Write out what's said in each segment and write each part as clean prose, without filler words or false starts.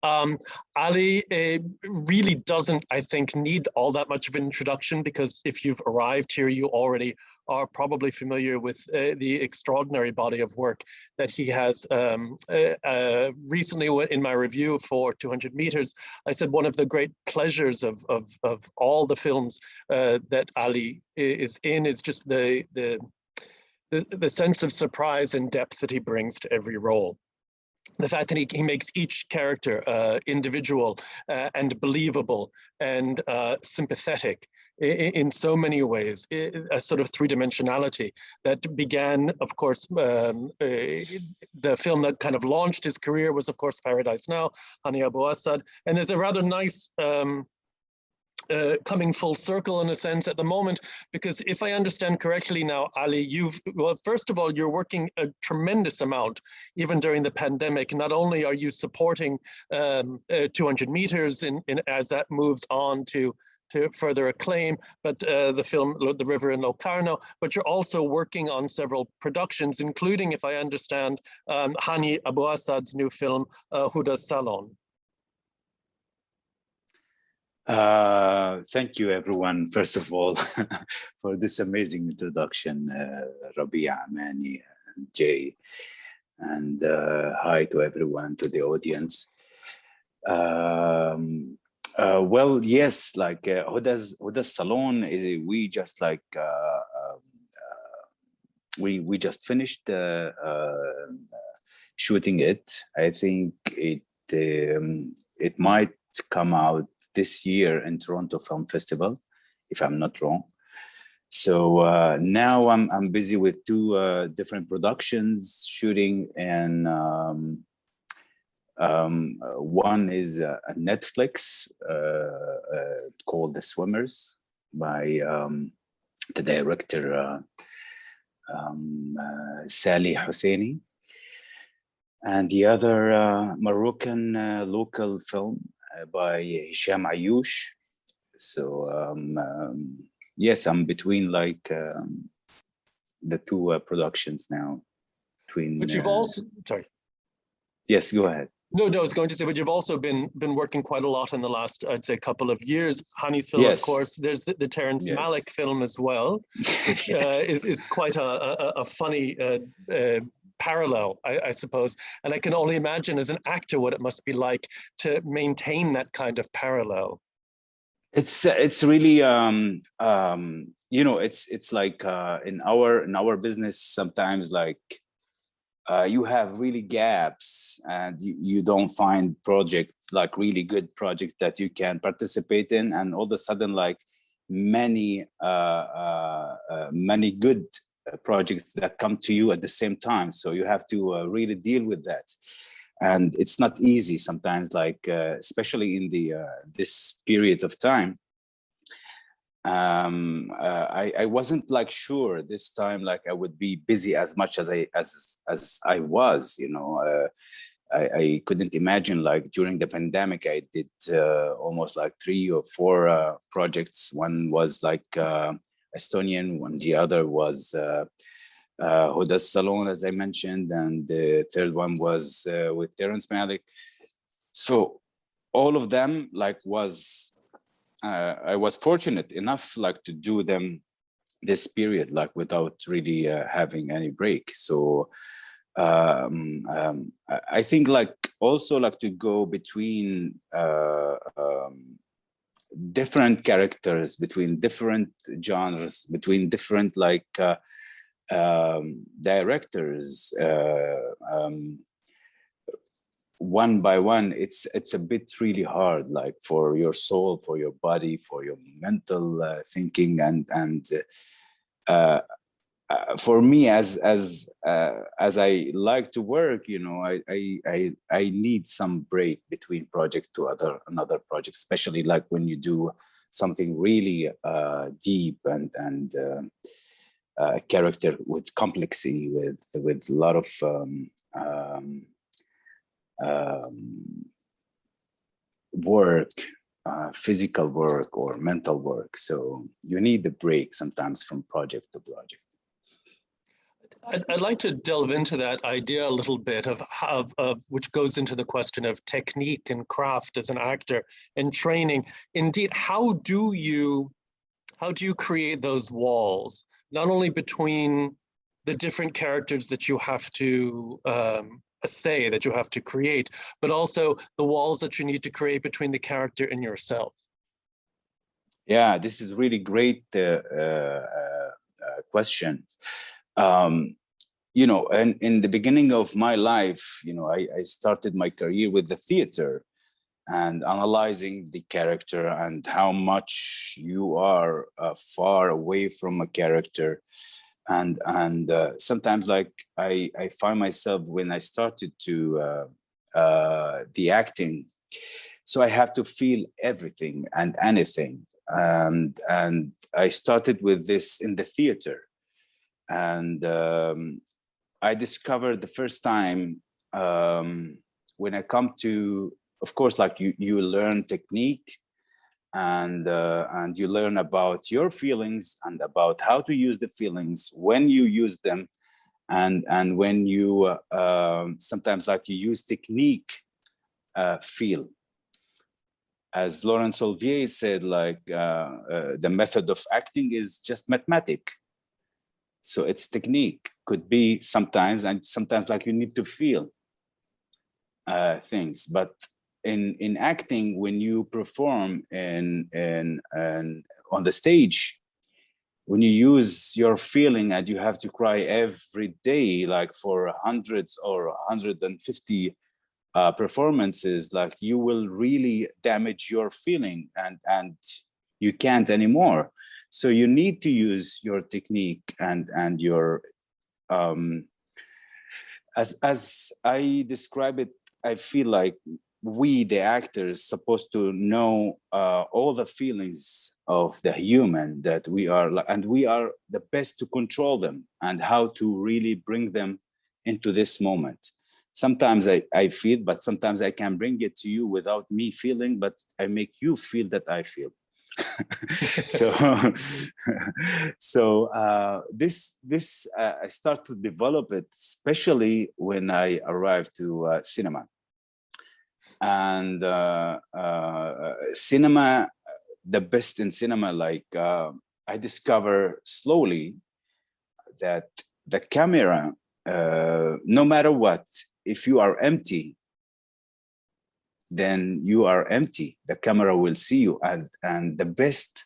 Ali really doesn't, I think, need all that much of an introduction, because if you've arrived here, you already are probably familiar with the extraordinary body of work that he has. Recently, in my review for 200 Meters, I said one of the great pleasures of all the films that Ali is in is just the sense of surprise and depth that he brings to every role. The fact that he makes each character individual and believable and sympathetic in so many ways, a sort of three-dimensionality that began, of course, the film that kind of launched his career was, of course, Paradise Now, Hany Abu Assad. And there's a rather nice coming full circle in a sense at the moment, because if I understand correctly now, Ali, well, first of all, you're working a tremendous amount, even during the pandemic. Not only are you supporting 200 Meters as that moves on to further acclaim, but the film The River in Locarno, but you're also working on several productions, including, if I understand, Hany Abu Assad's new film, Huda's Salon. Thank you, everyone, first of all, for this amazing introduction, Rabia, Amani, and Jay, and hi to everyone, to the audience. Well, yes, like Huda's Salon, we just like we just finished shooting it. I think it might come out this year in Toronto Film Festival, if I'm not wrong. So now I'm busy with two different productions shooting, and one is a Netflix called The Swimmers by the director Salih Husseini, and the other Moroccan local film by Hisham Ayoush. So yes, I'm between like the two productions now. But you've also, sorry. Yes, go ahead. No, I was going to say, but you've also been working quite a lot in the last, I'd say, couple of years. Hany's film, yes. Of course. There's the Terrence yes. Malick film as well, which yes. is quite a funny parallel, I suppose. And I can only imagine as an actor what it must be like to maintain that kind of parallel. It's really you know, it's like in our business sometimes, like you have really gaps, and you don't find project, like really good project that you can participate in, and all of a sudden like many good projects that come to you at the same time. So you have to really deal with that, and it's not easy sometimes, like especially in the this period of time. I wasn't like sure this time like I would be busy as much as I was, you know. I couldn't imagine, like during the pandemic I did almost like 3 or 4 projects. One was like Estonian, one the other was Huda's Salon, as I mentioned, and the third one was with Terrence Malick. So all of them like was I was fortunate enough like to do them this period like without really having any break. So I think like also like to go between different characters, between different genres, between different like directors, one by one, it's a bit really hard, like for your soul, for your body, for your mental thinking, and for me as I like to work, you know, I need some break between project to another project, especially like when you do something really deep and character with complexity, with a lot of work, physical work or mental work. So you need a break sometimes from project to project. I'd like to delve into that idea a little bit of which goes into the question of technique and craft as an actor and training. Indeed, how do you create those walls, not only between the different characters that you have to essay, that you have to create, but also the walls that you need to create between the character and yourself? Yeah, this is really great question. You know, and in the beginning of my life, you know, I started my career with the theater and analyzing the character and how much you are far away from a character. And sometimes, like, I find myself when I started to the acting, so I have to feel everything and anything. And I started with this in the theater. And I discovered the first time when I come to, of course, like you learn technique and you learn about your feelings and about how to use the feelings when you use them, and when you sometimes like you use technique, feel. As Laurence Olivier said, like the method of acting is just mathematic. So it's technique, could be sometimes, and sometimes like you need to feel things. But in acting, when you perform in on the stage, when you use your feeling and you have to cry every day, like for hundreds or 150 performances, like you will really damage your feeling and you can't anymore. So you need to use your technique and your as I describe it, I feel like we, the actors, supposed to know all the feelings of the human that we are, and we are the best to control them and how to really bring them into this moment. Sometimes I feel, but sometimes I can bring it to you without me feeling, but I make you feel that I feel. so this I start to develop it, especially when I arrived to cinema. And cinema, the best in cinema, like I discover slowly that the camera, no matter what, if you are empty, then you are empty. The camera will see you. And the best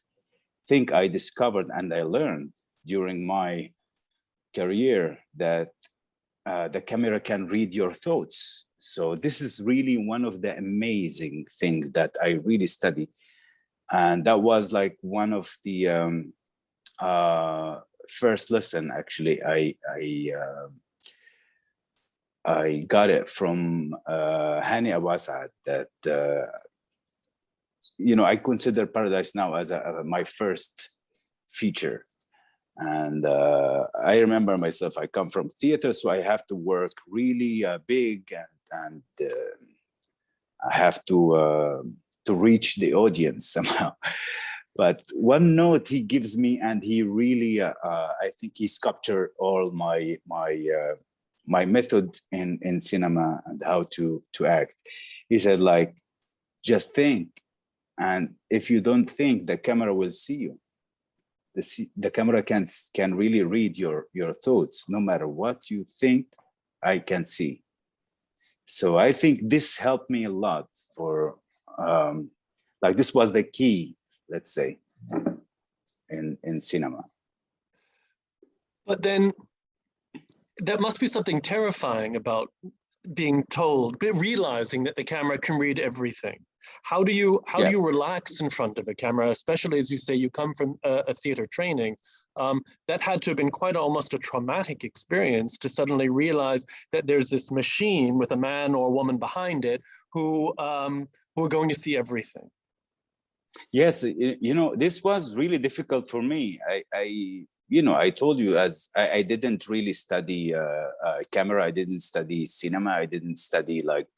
thing I discovered and I learned during my career, that the camera can read your thoughts. So this is really one of the amazing things that I really study. And that was like one of the first lesson, actually, I got it from Hany that, you know, I consider Paradise Now as my first feature. And I remember myself, I come from theater, so I have to work really big and I have to reach the audience somehow. But one note he gives me, and he really, I think he's captured all my method in cinema and how to act. He said, like, just think, and if you don't think, the camera will see you. The camera can really read your thoughts. No matter what you think, I can see. So I think this helped me a lot for like this was the key, let's say, in cinema. But then that must be something terrifying about being told, but realizing that the camera can read everything. How do you relax in front of a camera, especially as you say you come from a theater training? That had to have been quite almost a traumatic experience to suddenly realize that there's this machine with a man or a woman behind it who are going to see everything. Yes, you know, this was really difficult for me. You know, I told you, as I didn't really study camera. I didn't study cinema. I didn't study like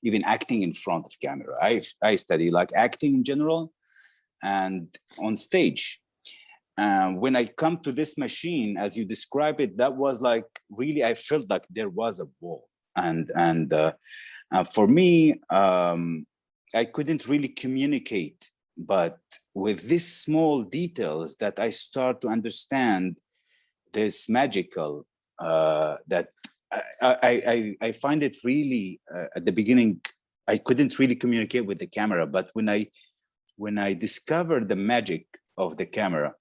even acting in front of camera. I study like acting in general and on stage. when I come to this machine, as you describe it, that was like really, I felt like there was a wall. And for me, I couldn't really communicate, but with these small details that I start to understand this magical, that I find it really, at the beginning, I couldn't really communicate with the camera, but when I discovered the magic of the camera,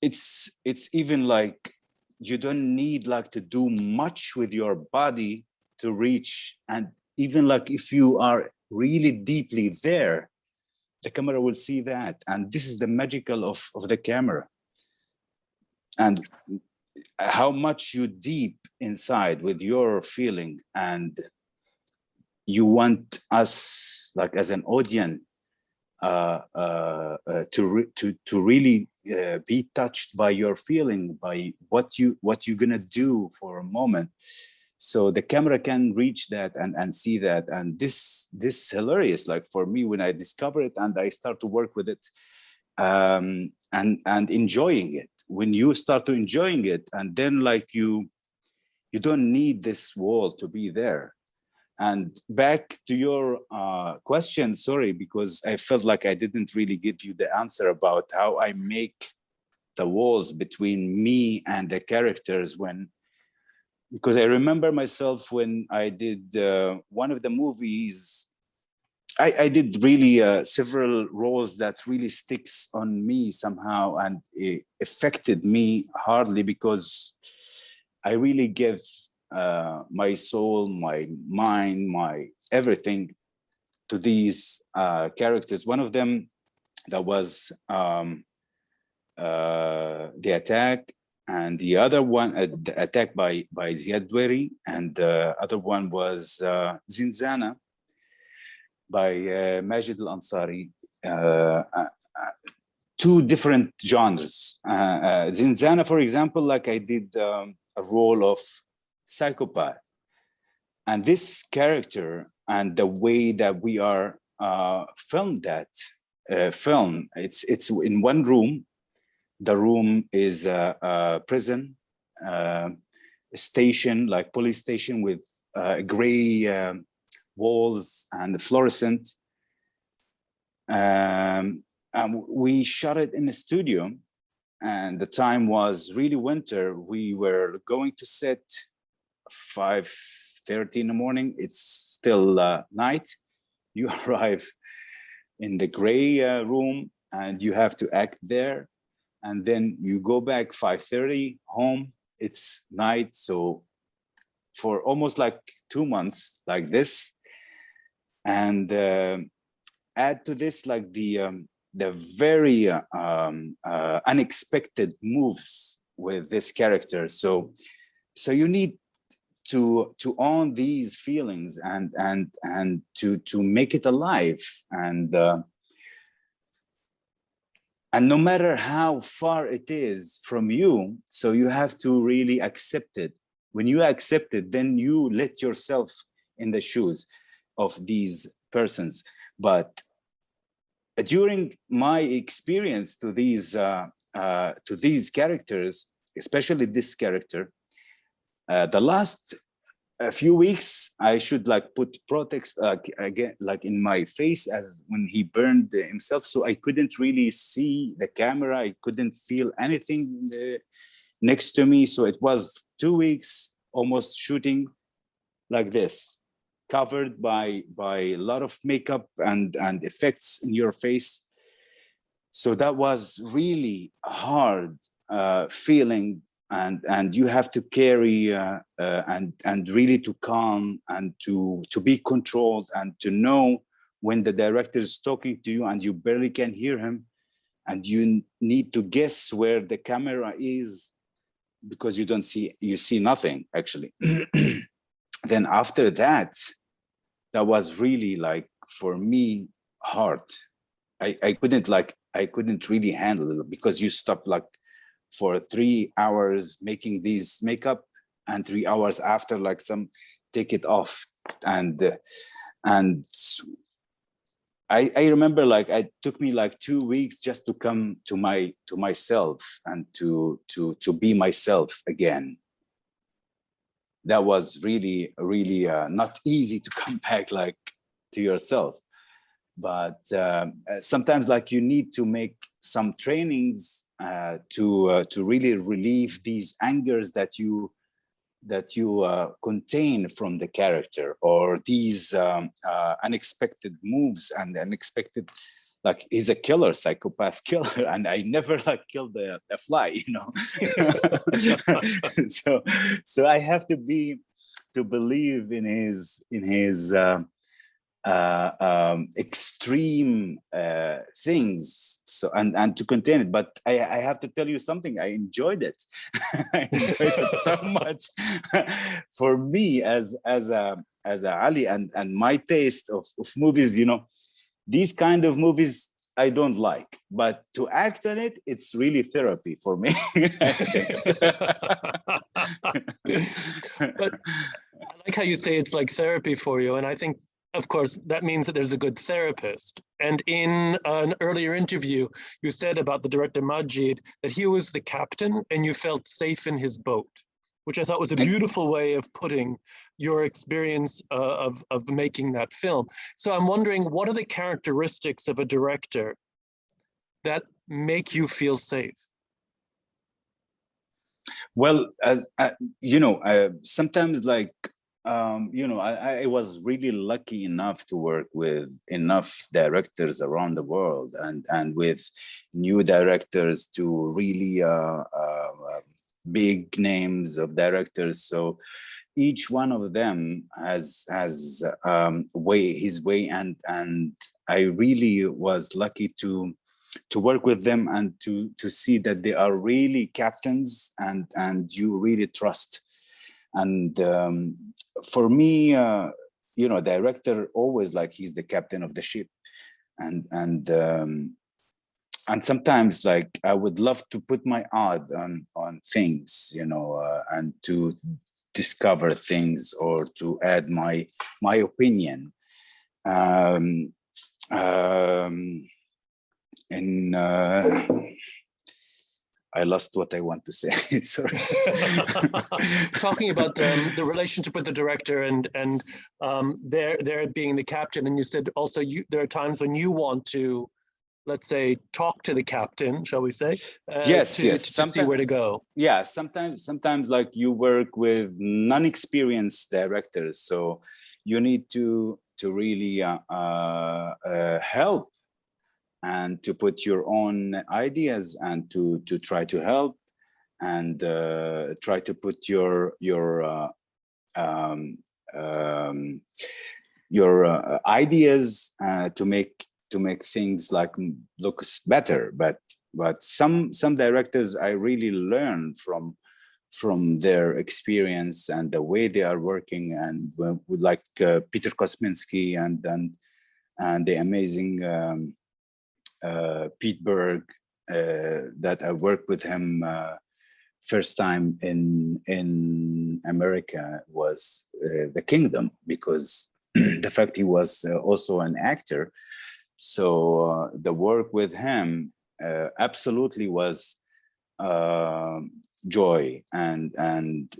it's even like you don't need like to do much with your body to reach, and even like if you are really deeply there, the camera will see that. And this is the magical of the camera, and how much you deep inside with your feeling, and you want us like as an audience to really be touched by your feeling, by what you're gonna do for a moment. So the camera can reach that and see that. And this hilarious, like for me, when I discover it and I start to work with it, and enjoying it. When you start to enjoying it, and then like you don't need this wall to be there. And back to your question, sorry, because I felt like I didn't really give you the answer about how I make the walls between me and the characters because I remember myself when I did one of the movies, I did really several roles that really sticks on me somehow, and it affected me hardly because I really give my soul, my mind, my everything to these characters. One of them that was the attack, and the other one, the attack by Ziad Dweri, and the other one was Zinzana by Majid Al-Ansari. Two different genres. Zinzana, for example, like I did a role of psychopath. And this character and the way that we are filmed that film, it's in one room. The room is a prison station, like police station with gray walls and fluorescent. And we shot it in a studio, and the time was really winter. We were going to set 5:30 in the morning. It's still night. You arrive in the gray room and you have to act there. And then you go back 5:30 home, it's night. So for almost like 2 months like this, and add to this like the very unexpected moves with this character. So you need to own these feelings and to make it alive, and no matter how far it is from you, so you have to really accept it. When you accept it, then you let yourself in the shoes of these persons. But during my experience to these characters, especially this character, the last few weeks, I should like put protects again, like in my face, as when he burned himself. So I couldn't really see the camera. I couldn't feel anything next to me. So it was 2 weeks almost shooting like this, covered by a lot of makeup and effects in your face. So that was really hard feeling. And you have to carry and really to calm and to be controlled, and to know when the director is talking to you and you barely can hear him, and you need to guess where the camera is because you see nothing actually. Then after that was really like for me hard. I couldn't really handle it, because you stop like for 3 hours making these makeup, and 3 hours after like some take it off, and I remember like it took me like 2 weeks just to come to myself and to be myself again. That was really not easy to come back like to yourself, but sometimes like you need to make some trainings to really relieve these angers that you contain from the character, or these unexpected moves and unexpected, like he's a killer, psychopath killer, and I never like killed a fly, you know. so I have to believe in his extreme things, so and to contain it. But I have to tell you something, I enjoyed it. I enjoyed it so much. For me as a Ali and my taste of movies, you know, these kind of movies I don't like, but to act on it, it's really therapy for me. But I like how you say it's like therapy for you, and I think, of course, that means that there's a good therapist. And in an earlier interview, you said about the director Majid that he was the captain and you felt safe in his boat, which I thought was a beautiful way of putting your experience of making that film. So I'm wondering, what are the characteristics of a director that make you feel safe? Well, you know, sometimes like, you know, I was really lucky enough to work with enough directors around the world, and with new directors to really big names of directors. So each one of them has his way, and I really was lucky to work with them and to see that they are really captains and you really trust. And for me, you know, director always like he's the captain of the ship, and sometimes like I would love to put my odd on things, you know, and to discover things or to add my opinion. And I lost what I want to say. Sorry. Talking about the relationship with the director and there being the captain, and you said also there are times when you want to, let's say, talk to the captain, shall we say? Yes. To see where to go. Yeah, sometimes like you work with non-experienced directors, so you need to really help and to put your own ideas and to try to help and try to put your ideas to make things like looks better. But some directors I really learn from their experience and the way they are working, and like Peter Kosminski and the amazing Pete Berg, that I worked with him first time in America was The Kingdom, because the fact he was also an actor. So the work with him absolutely was joy, and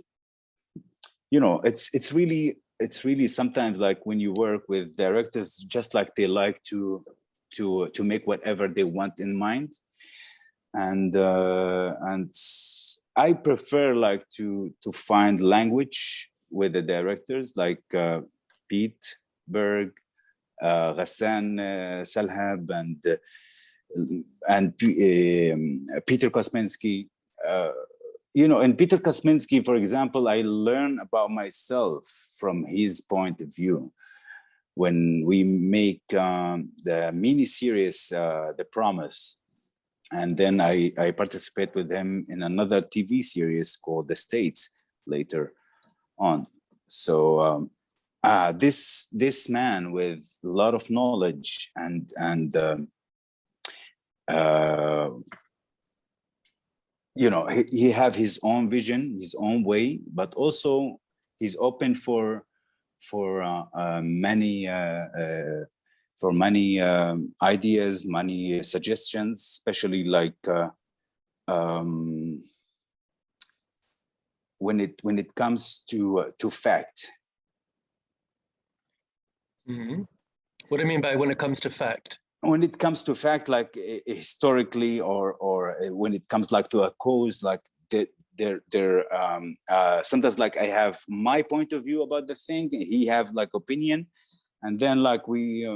you know, it's really sometimes like when you work with directors, just like they like to make whatever they want in mind, and I prefer like to find language with the directors like Pete Berg, Ghassan, Salhab, and Peter Kosminski. You know, in Peter Kosminski, for example, I learn about myself from his point of view. When we make the mini-series, The Promise, and then I participate with him in another TV series called The States later on. So this man with a lot of knowledge and you know, he have his own vision, his own way, but also he's open for many many ideas, many suggestions, especially like when it comes to fact. Mm-hmm. What do you mean by when it comes to fact? When it comes to fact, like historically, or when it comes like to a cause, like sometimes like I have my point of view about the thing, he have like opinion, and then like we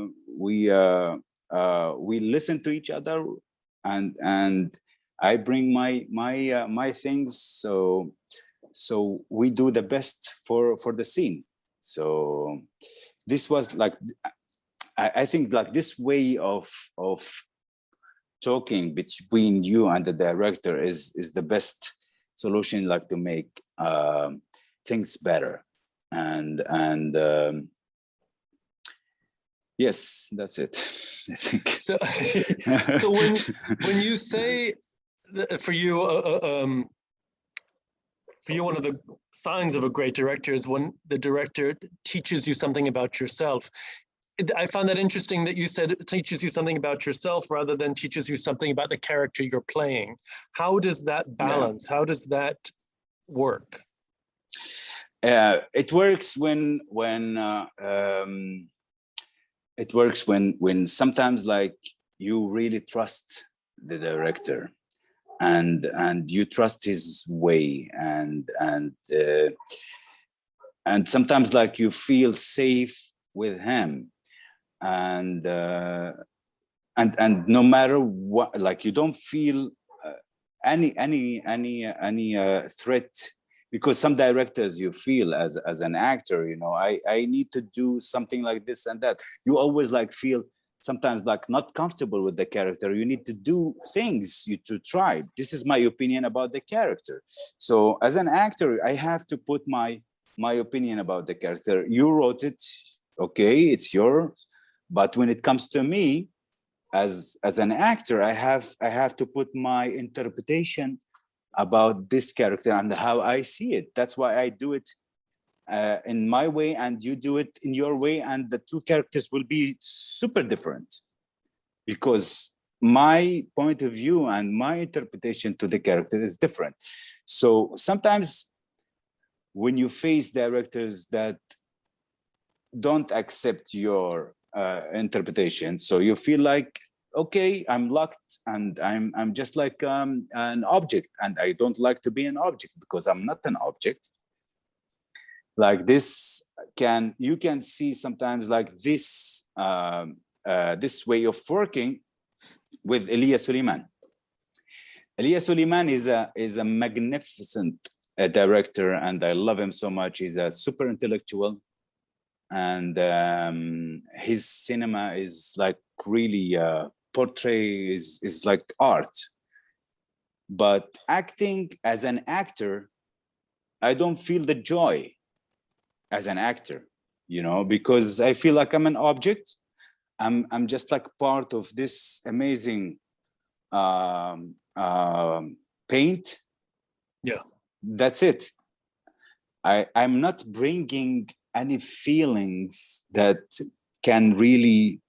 listen to each other, and I bring my things, so we do the best for the scene. So this was like, I think like this way of talking between you and the director is the best solution, like to make things better. And yes, that's it. I think. So when you say for you one of the signs of a great director is when the director teaches you something about yourself. I found that interesting that you said it teaches you something about yourself rather than teaches you something about the character you're playing. How does that balance? Yeah. How does that work? It works when sometimes like you really trust the director, and you trust his way, and sometimes like you feel safe with him, and no matter what, like you don't feel any threat, because some directors you feel as an actor, you know, I need to do something like this and that. You always like feel sometimes like not comfortable with the character. You need to do things to try. This is my opinion about the character. So as an actor, I have to put my opinion about the character. You wrote it, okay, it's yours. But when it comes to me as an actor, I have to put my interpretation about this character and how I see it. That's why I do it in my way, and you do it in your way, and the two characters will be super different, because my point of view and my interpretation to the character is different. So sometimes when you face directors that don't accept your interpretation, so you feel like, okay, I'm locked, and I'm just like an object, and I don't like to be an object because I'm not an object. Like this, you can see sometimes like this this way of working with Elia Suliman. Elia Suliman is a magnificent director, and I love him so much. He's a super intellectual, and his cinema is like really portray is like art. But acting as an actor, I don't feel the joy as an actor, you know, because I feel like I'm an object. I'm just like part of this amazing paint. Yeah, that's it. I'm not bringing any feelings that can really.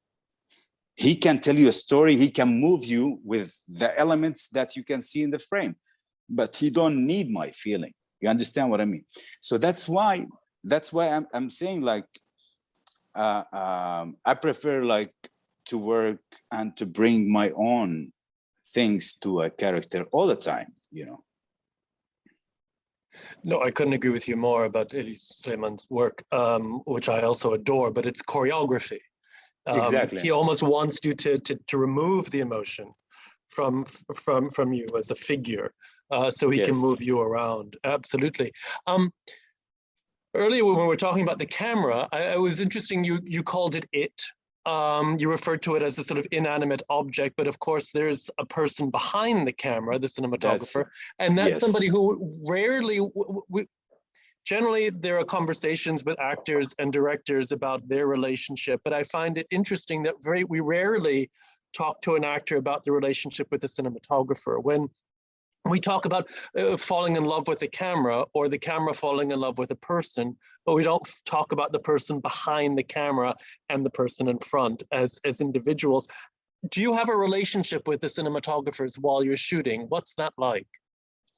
He can tell you a story. He can move you with the elements that you can see in the frame, but he don't need my feeling. You understand what I mean? So that's why I'm saying like I prefer like to work and to bring my own things to a character all the time, you know. No, I couldn't agree with you more about Elia Suleiman's work, which I also adore, but it's choreography. Exactly. He almost wants you to remove the emotion from you as a figure, so he can move you around. Absolutely. Earlier when we were talking about the camera, it was interesting. You called it it. You referred to it as a sort of inanimate object, but of course there's a person behind the camera, the cinematographer, and that's somebody who rarely. Generally, there are conversations with actors and directors about their relationship, but I find it interesting that we rarely talk to an actor about the relationship with the cinematographer. When we talk about falling in love with the camera or the camera falling in love with a person, but we don't talk about the person behind the camera and the person in front as individuals. Do you have a relationship with the cinematographers while you're shooting? What's that like?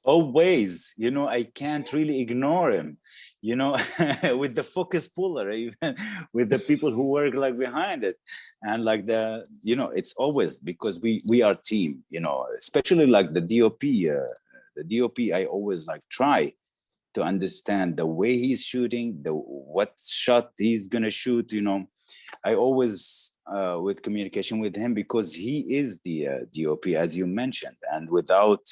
Always, I can't really ignore him, with the focus puller, even with the people who work like behind it. And like it's always because we are team, especially like the DOP, I always like try to understand the way he's shooting, what shot he's gonna shoot, I always with communication with him because he is the DOP, as you mentioned, and without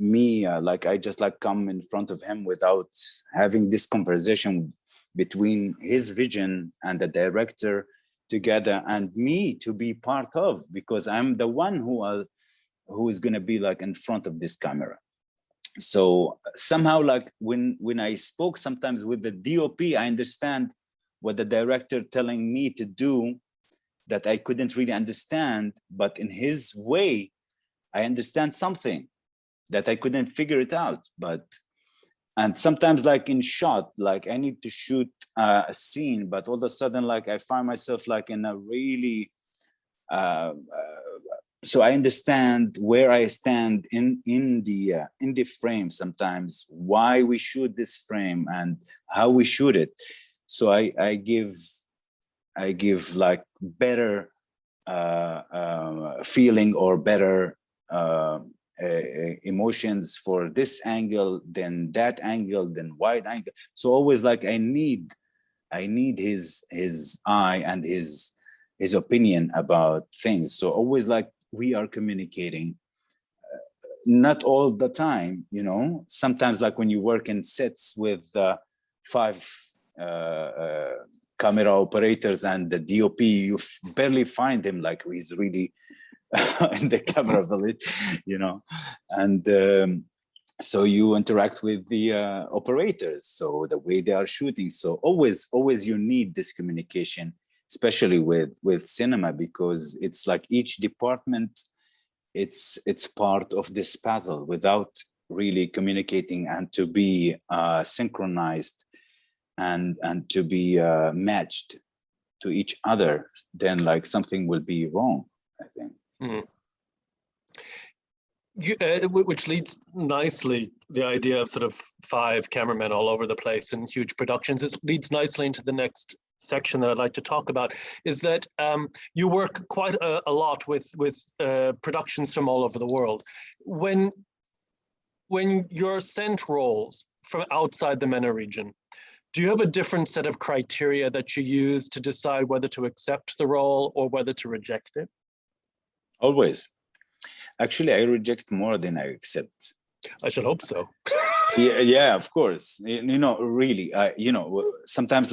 me, I just come in front of him without having this conversation between his vision and the director together, and me to be part of, because I'm the one who is going to be in front of this camera. So somehow when I spoke sometimes with the DOP, I understand what the director telling me to do that I couldn't really understand, but in his way, I understand something that I couldn't figure it out. And sometimes in shot, I need to shoot a scene, but all of a sudden, I find myself in a really, so I understand where I stand in the frame sometimes, why we shoot this frame and how we shoot it. So I give better feeling or better emotions for this angle, then that angle, then wide angle. So always I need his eye and his opinion about things. So always we are communicating, not all the time, sometimes when you work in sets with 5 camera operators and the DOP, you barely find him he's really in the camera village, and so you interact with the operators, so the way they are shooting. So always you need this communication, especially with cinema, because it's each department, it's part of this puzzle. Without really communicating and to be synchronized and to be matched to each other, then something will be wrong, I think. Mm. Which leads nicely, the idea of sort of 5 cameramen all over the place in huge productions. This leads nicely into the next section that I'd like to talk about, is that you work quite a lot with productions from all over the world. When you're sent roles from outside the MENA region, do you have a different set of criteria that you use to decide whether to accept the role or whether to reject it? Always. Actually, I reject more than I accept. I should hope so. Yeah, of course. Really, sometimes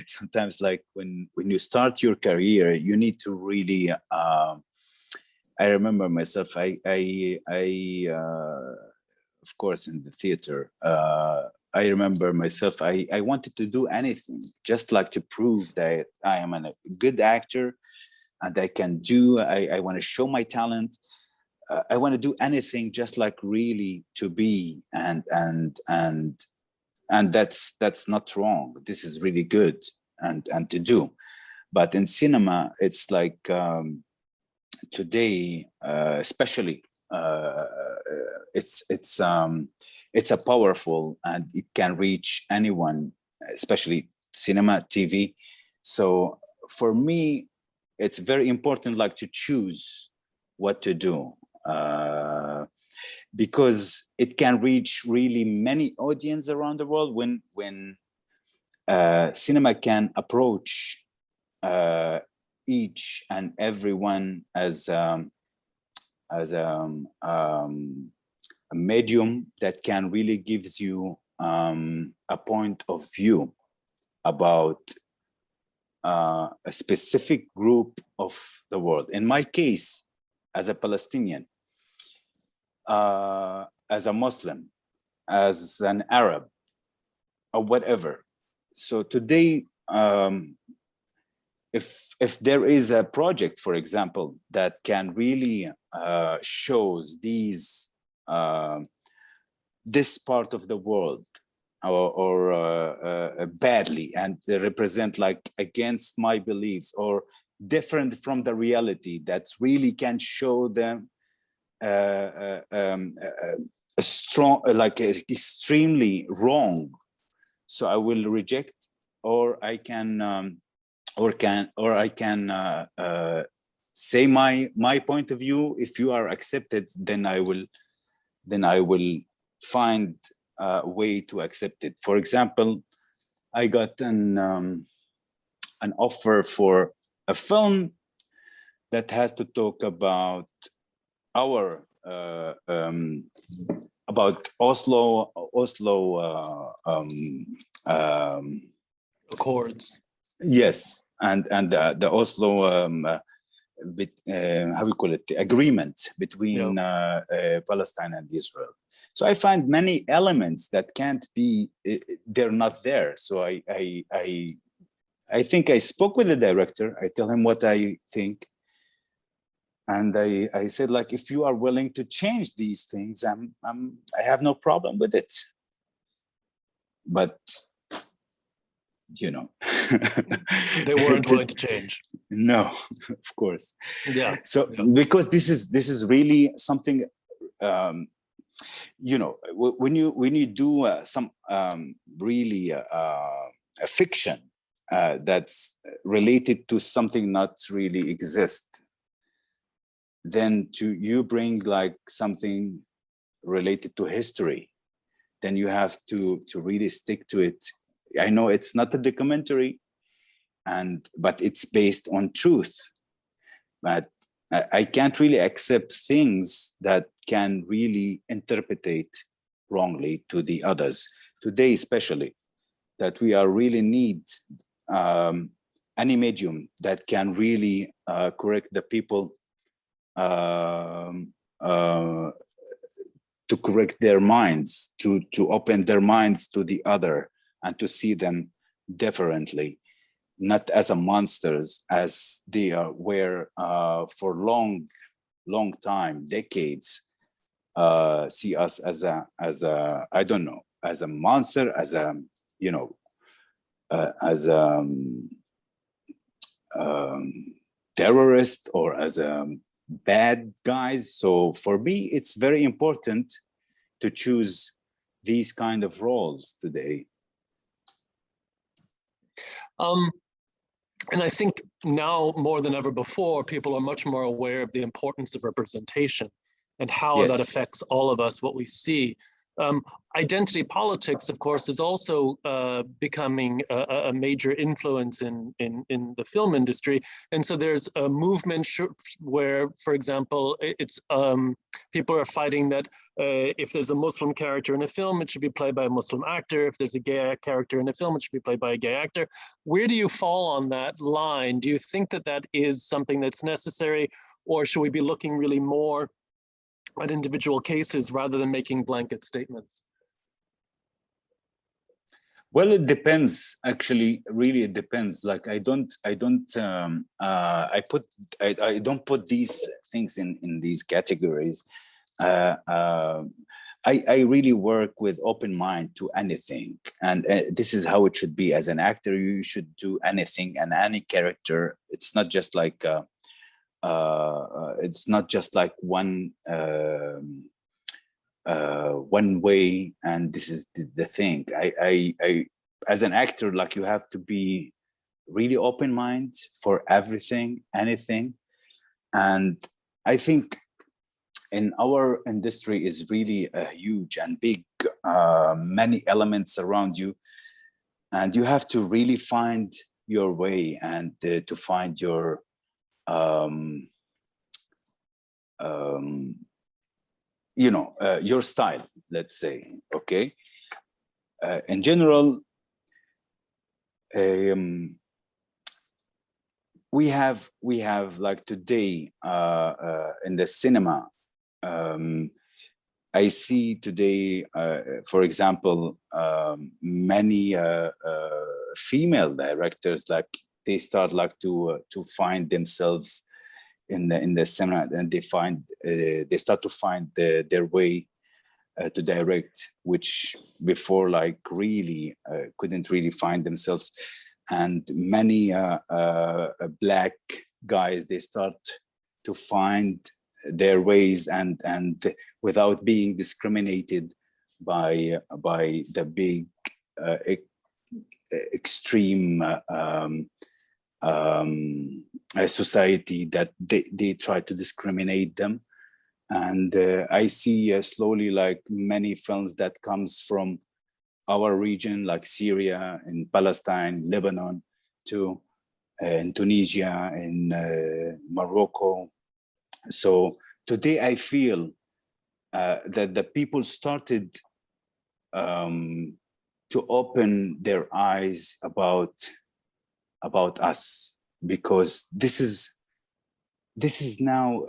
sometimes when you start your career, you need to really. I remember myself. I of course, in the theater. I remember myself. I wanted to do anything, just to prove that I am a good actor. And I can do, I want to show my talent. I want to do anything just really to be, and that's not wrong. This is really good and to do. But in cinema, it's today, especially, it's a powerful, and it can reach anyone, especially cinema, TV. So for me, it's very important to choose what to do, because it can reach really many audience around the world when cinema can approach each and everyone as a medium that can really gives you a point of view about a specific group of the world. In my case, as a Palestinian, as a Muslim, as an Arab, or whatever. So today, if there is a project, for example, that can really shows these this part of the world or badly, and they represent like against my beliefs or different from the reality that really can show them a strong, like extremely wrong. So I will reject, or I can say my point of view. If you are accepted, then I will find a way to accept it. For example, I got an offer for a film that has to talk about our about Oslo Accords. Yes, and the Oslo how we call it, the agreement between Palestine and Israel. So I find many elements that can't be, they're not there. So I think I spoke with the director. I tell him what I think. And I said, like, if you are willing to change these things, I have no problem with it. But, you know. They weren't willing to change. No, of course. Yeah. So because this is really something, you know, when you do some really a fiction that's related to something not really exist, then you bring like something related to history, then you have to really stick to it. I know it's not a documentary, but it's based on truth. But I can't really accept things that can really interpretate wrongly to the others. Today, especially, that we are really need any medium that can really correct the people, to correct their minds, to open their minds to the other and to see them differently, not as a monsters as they were for long time, decades, see us as a I don't know, as a monster, as a, you know, as a terrorist or as a bad guys. So for me, it's very important to choose these kind of roles today. And I think now more than ever before, people are much more aware of the importance of representation and how that affects all of us, what we see. Identity politics, of course, is also becoming a major influence in the film industry. And so there's a movement where, for example, it's people are fighting that if there's a Muslim character in a film, it should be played by a Muslim actor. If there's a gay character in a film, it should be played by a gay actor. Where do you fall on that line? Do you think that that is something that's necessary, or should we be looking really more at individual cases rather than making blanket statements? Well, it depends. Actually, really, it depends. Like I don't put these things in these categories. I really work with open mind to anything, and this is how it should be. As an actor, you should do anything and any character. It's not just like one way, and this is the thing. I as an actor, like, you have to be really open mind for everything, anything. And I think in our industry is really huge and big, many elements around you, and you have to really find your way and to find your you know, your style, let's say. Okay. In general, we have like today in the cinema, I see today, for example, many female directors, like they start like to find themselves in the cinema, and they start to find their way to direct, which before like really couldn't really find themselves. And many Black guys, they start to find their ways and without being discriminated by the big extreme society that they try to discriminate them. And I see slowly like many films that comes from our region, like Syria and Palestine, Lebanon, to in Tunisia, in Morocco. So today I feel that the people started to open their eyes about us, because this is now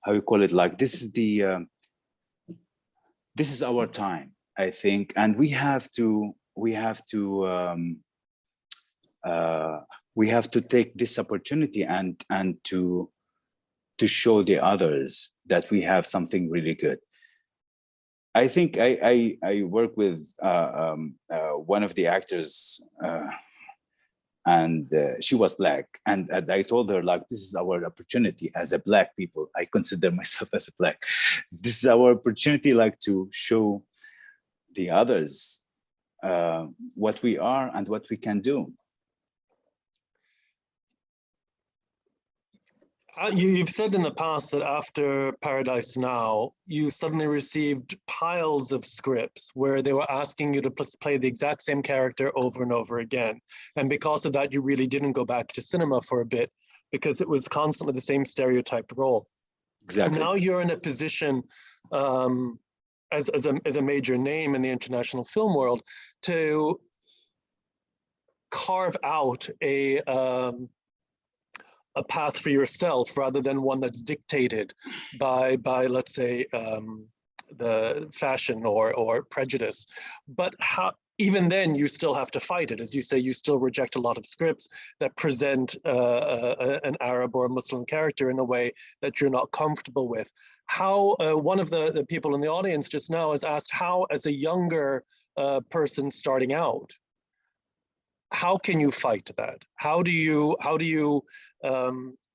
how you call it, like this is our time, I think, and we have to take this opportunity and to show the others that we have something really good. I think I work with one of the actors, and she was Black, and I told her, like, this is our opportunity as a Black people. I consider myself as a Black. This is our opportunity, like, to show the others what we are and what we can do. You've said in the past that after Paradise Now, you suddenly received piles of scripts where they were asking you to play the exact same character over and over again. And because of that, you really didn't go back to cinema for a bit, because it was constantly the same stereotyped role. Exactly. And now you're in a position as a major name in the international film world to carve out a path for yourself rather than one that's dictated by let's say the fashion or prejudice. But how, even then you still have to fight it. As you say, you still reject a lot of scripts that present an Arab or a Muslim character in a way that you're not comfortable with. How, one of the people in the audience just now has asked, how, as a younger person starting out, how can you fight that? How do you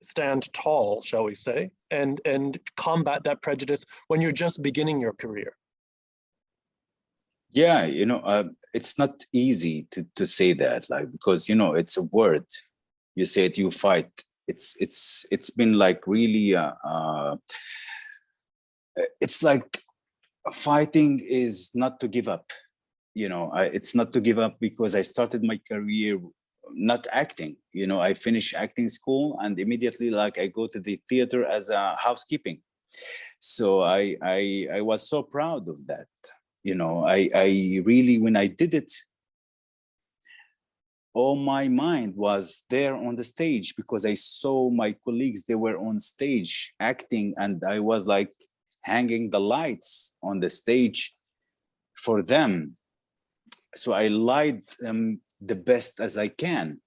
stand tall, shall we say, and combat that prejudice when you're just beginning your career? Yeah, you know, it's not easy to say that, like, because, you know, it's a word. You say it, you fight. It's been like really, it's like fighting is not to give up. You know, it's not to give up, because I started my career not acting. You know, I finished acting school and immediately, like, I go to the theater as a housekeeping. So I was so proud of that. You know, I really, when I did it, all my mind was there on the stage, because I saw my colleagues, they were on stage acting, and I was like hanging the lights on the stage for them. So I lied them the best as I can,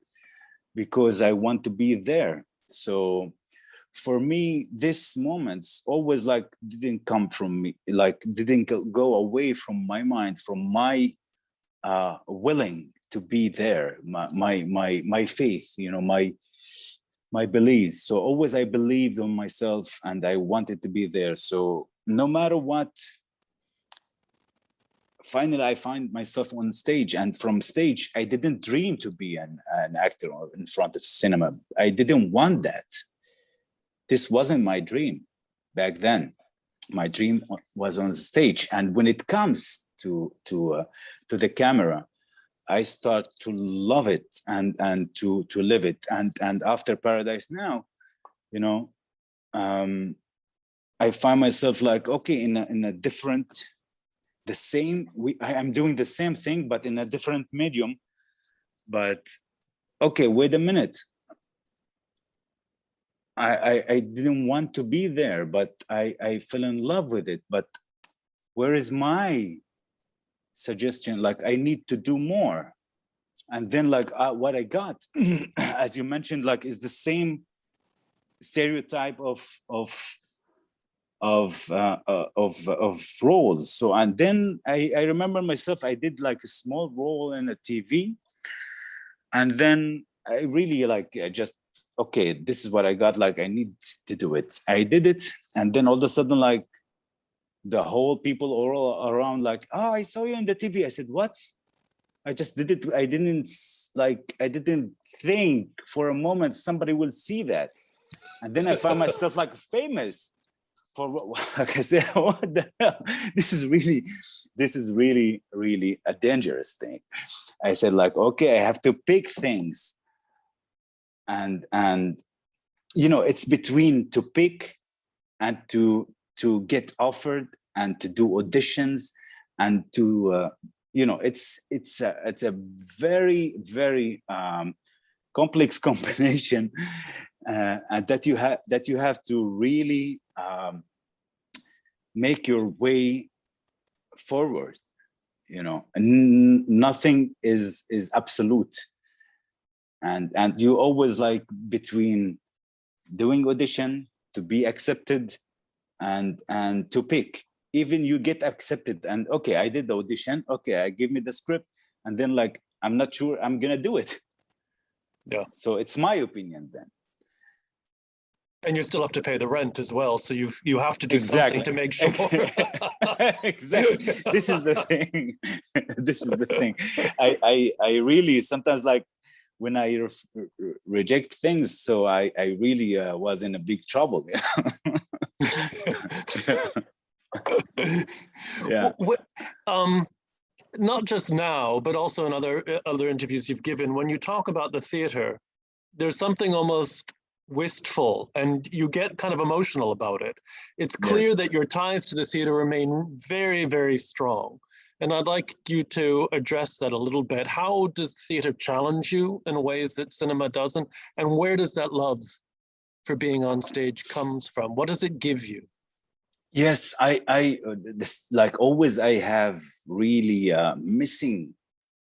because I want to be there. So for me, these moments always like didn't come from me, like didn't go away from my mind, from my willing to be there, my faith, you know, my beliefs. So always I believed on myself and I wanted to be there. So no matter what, finally I find myself on stage, and from stage, I didn't dream to be an actor in front of cinema. I didn't want that. This wasn't my dream back then. My dream was on stage. And when it comes to the camera, I start to love it and to live it. And after Paradise Now, you know, I find myself like, okay, in a different, the same, I'm doing the same thing, but in a different medium. But okay, wait a minute. I didn't want to be there, but I fell in love with it. But where is my suggestion? Like, I need to do more. And then like what I got, as you mentioned, like, is the same stereotype of of roles. So, and then I remember myself, I did like a small role in a TV, and then I really like, I just, okay, this is what I got, like I need to do it. I did it, and then all of a sudden, like the whole people all around, like, oh, I saw you on the TV. I said, what? I just did it. I didn't think for a moment somebody will see that. And then I found myself like famous for what, like I said, what the hell? This is really, really a dangerous thing. I said, like, okay, I have to pick things. And you know, it's between to pick and to get offered and to do auditions and to you know, it's a very, very complex combination, and that you have to really make your way forward. You know, nothing is absolute, and you always like between doing audition to be accepted and to pick. Even you get accepted and okay, I did the audition, okay, I give me the script, and then like I'm not sure I'm gonna do it. Yeah. So it's my opinion then. And you still have to pay the rent as well, so you have to do Exactly. something to make sure. Exactly. This is the thing. This is the thing. I really sometimes, like when I reject things, so I really was in a big trouble. Yeah. Not just now, but also in other interviews you've given, when you talk about the theater, there's something almost wistful, and you get kind of emotional about it. It's clear Yes. that your ties to the theater remain very, very strong. And I'd like you to address that a little bit. How does theater challenge you in ways that cinema doesn't? And where does that love for being on stage comes from? What does it give you? Yes, this, like always, I have really missing.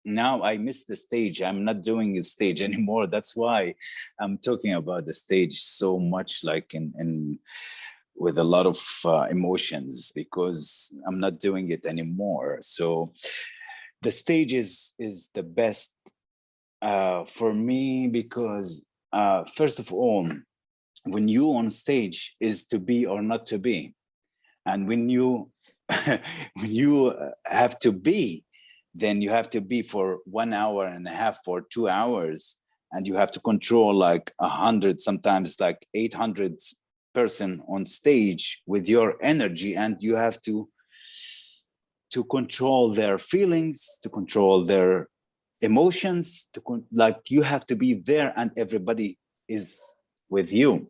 Now I miss the stage. I'm not doing the stage anymore. That's why I'm talking about the stage so much, like in with a lot of emotions, because I'm not doing it anymore. So the stage is the best for me, because first of all, when you on stage is to be or not to be. And when you when you have to be, then you have to be for 1 hour and a half or 2 hours, and you have to control like 100, sometimes like 800 person on stage with your energy, and you have to control their feelings, to control their emotions, like you have to be there, and everybody is with you.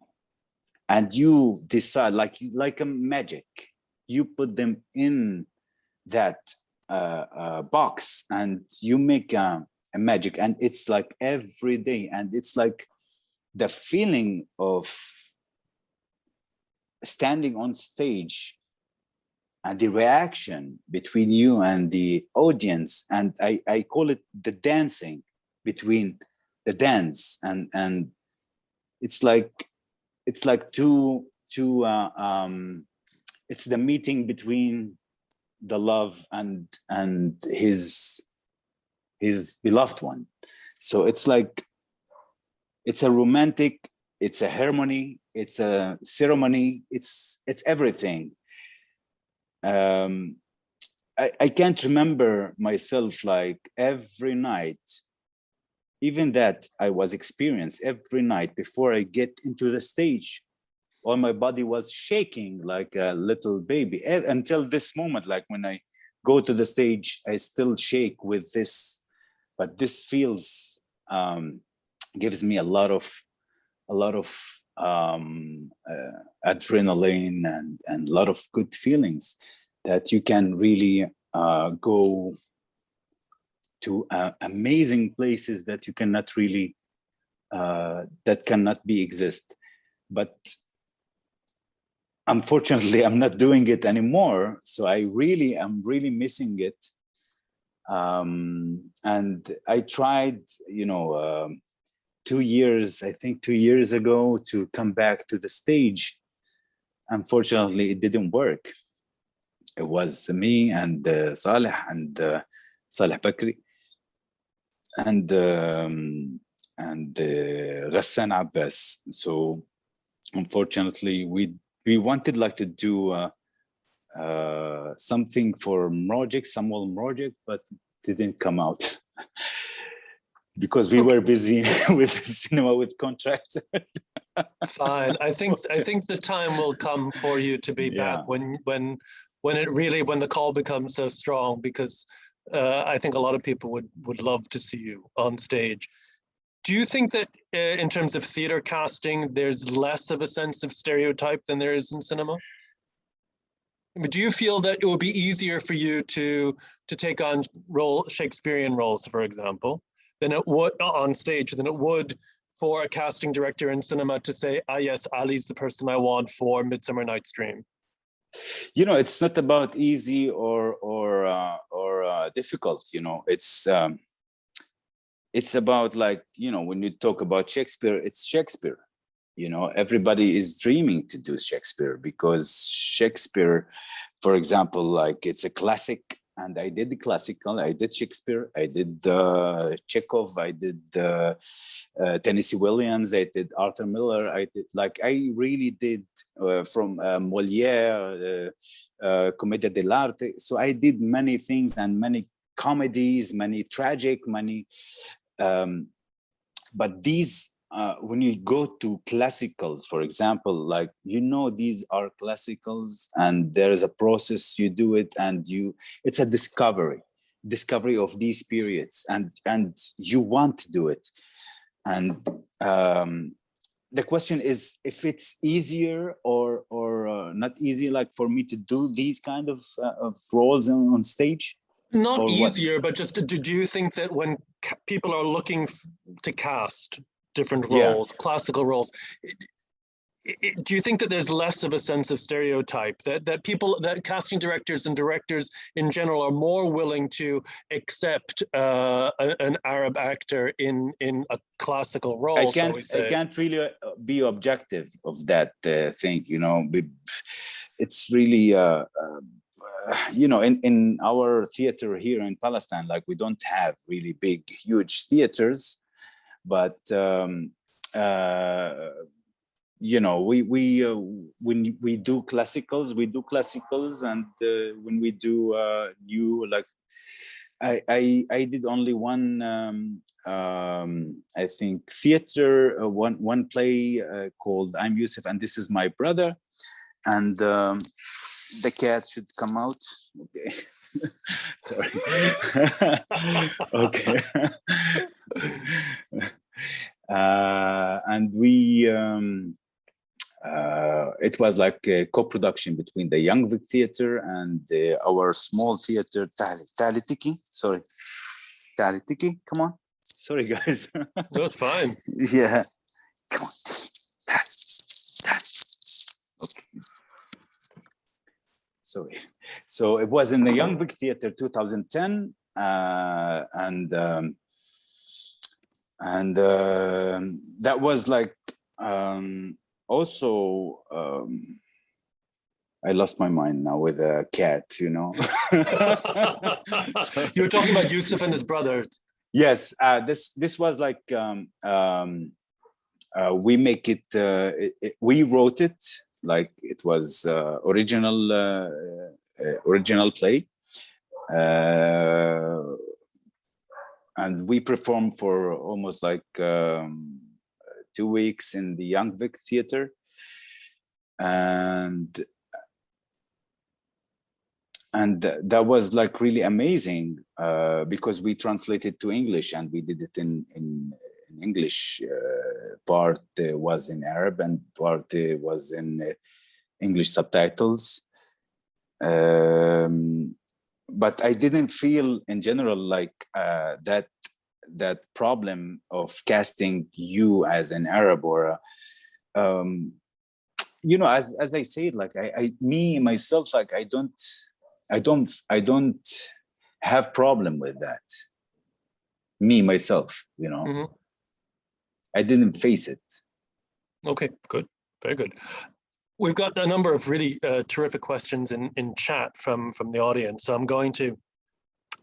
And you decide, like a magic, you put them in that box, and you make a magic, and it's like every day, and it's like the feeling of standing on stage and the reaction between you and the audience, and I call it the dancing between the dance, and it's like two it's the meeting between the love and his beloved one. So it's like, it's a romantic, it's a harmony, it's a ceremony, it's everything. I can't remember myself like every night, even that I was experienced every night before I get into the stage. All my body was shaking like a little baby until this moment. Like when I go to the stage, I still shake with this, but this feels, gives me a lot of adrenaline and a lot of good feelings that you can really go to amazing places that you cannot really, that cannot be exist. But unfortunately, I'm not doing it anymore. So I'm really missing it. And I tried, 2 years, I think 2 years ago, to come back to the stage. unfortunately, it didn't work. It was me and Saleh and Saleh Bakri and Ghassan Abbas. So unfortunately, we wanted like to do something for Mrojik, Samuel Mrojik, but it didn't come out because we were busy with cinema with contracts. Fine. I think the time will come for you to be back when the call becomes so strong, because I think a lot of people would love to see you on stage. Do you think that in terms of theater casting, there's less of a sense of stereotype than there is in cinema? I mean, do you feel that it would be easier for you to take on Shakespearean roles, for example, than it would on stage, than it would for a casting director in cinema to say, ah, yes, Ali's the person I want for Midsummer Night's Dream? You know, it's not about easy or difficult. You know, it's about, like, you know, when you talk about Shakespeare, it's Shakespeare. You know, everybody is dreaming to do Shakespeare because Shakespeare, for example, like, it's a classic. And I did the classical, I did Shakespeare, I did Chekhov, I did Tennessee Williams, I did Arthur Miller, I really did from Molière, Commedia dell'arte. So I did many things, and many comedies, many tragic, many, but these, when you go to classicals, for example, like, you know, these are classicals and there is a process, you do it, and it's a discovery of these periods, and you want to do it. And the question is if it's easier or not easy, like, for me to do these kind of roles on stage. Not easier, but just, do you think that when people are looking to cast different roles, classical roles, do you think that there's less of a sense of stereotype, that casting directors and directors in general are more willing to accept an Arab actor in a classical role? I can't really be objective of that thing, you know. It's really you know, in our theater here in Palestine, like, we don't have really big, huge theaters. But you know, when we do classicals, and when we do new, like, I did only one I think theater, one play called I'm Yusuf and This Is My Brother, and the cat should come out. Okay. Sorry. Okay. And we it was like a co-production between the Young Vic Theater and our small theater, Talitiki. Sorry, Talitiki. Come on. Sorry, guys. That's fine. Yeah. Come on. Okay. Sorry. So it was in the Young Vic Theater, 2010, and that was like also I lost my mind now with a cat, you know. So, you were talking about Yusuf and his brother. Yes, this was like we make it, we wrote it, like, it was original play, and we performed for almost like 2 weeks in the Young Vic Theater, and that was like really amazing because we translated to English, and we did it in English. Part was in Arab and part was in English subtitles. But I didn't feel in general like that problem of casting you as an Arab or you know, as I said, like, me myself, like, I don't have problem with that. Me myself, you know. I didn't face it. Okay, good, very good. We've got a number of really terrific questions in chat from the audience. So I'm going to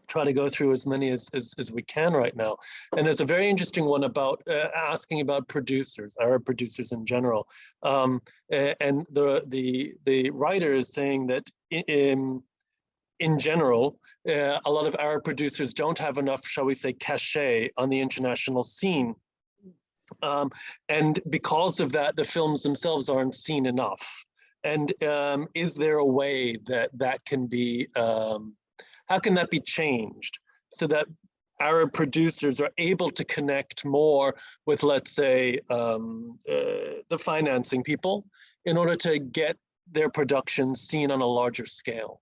try to go through as many as we can right now. And there's a very interesting one about asking about producers, Arab producers in general. And the writer is saying that in general, a lot of Arab producers don't have enough, shall we say, cachet on the international scene. And because of that, the films themselves aren't seen enough. And is there a way that can be, how can that be changed so that Arab producers are able to connect more with, let's say, the financing people in order to get their productions seen on a larger scale?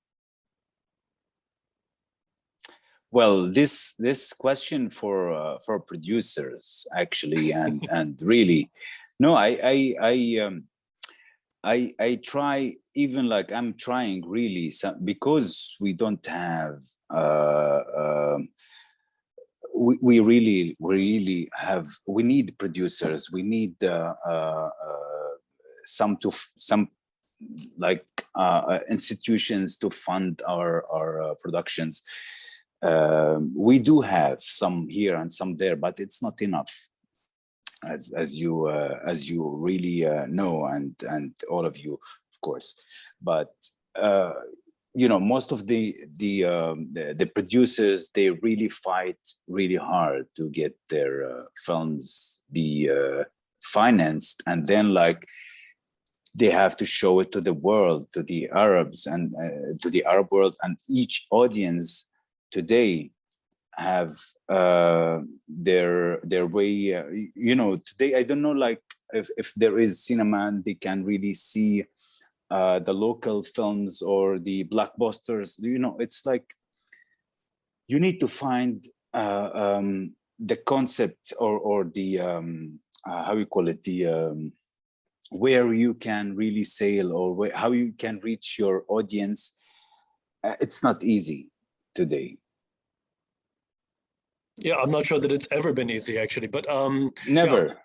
Well, this question for producers actually, and really, no, I try, even like I'm trying really, because we don't have we really have, we need producers, we need some like institutions to fund our productions. We do have some here and some there, but it's not enough, as you really know, and all of you, of course. But you know, most of the producers, they really fight really hard to get their films be financed, and then like they have to show it to the world, to the Arabs, and to the Arab world, and each audience today have their way. You know, today I don't know, like if there is cinema and they can really see the local films or the blockbusters. You know, it's like you need to find the concept or the how you call it, the where you can really sail, or how you can reach your audience. It's not easy today. Yeah, I'm not sure that it's ever been easy, actually, but Never.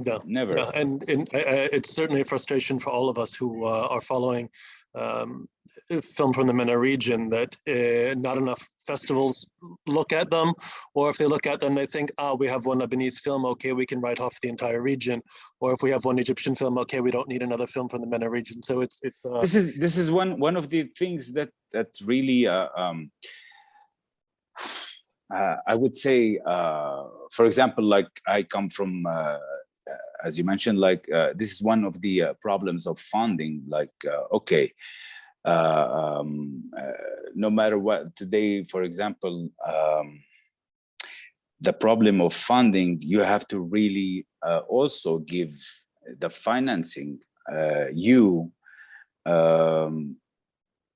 Yeah, never. Yeah, and it's certainly a frustration for all of us who are following film from the MENA region, that not enough festivals look at them, or if they look at them, they think, we have one Lebanese film, okay, we can write off the entire region, or if we have one Egyptian film, okay, we don't need another film from the MENA region. So it's this is one of the things that really I would say, for example, like I come from, as you mentioned, like this is one of the problems of funding. Like, okay, no matter what today, for example, the problem of funding, you have to really also give the financing.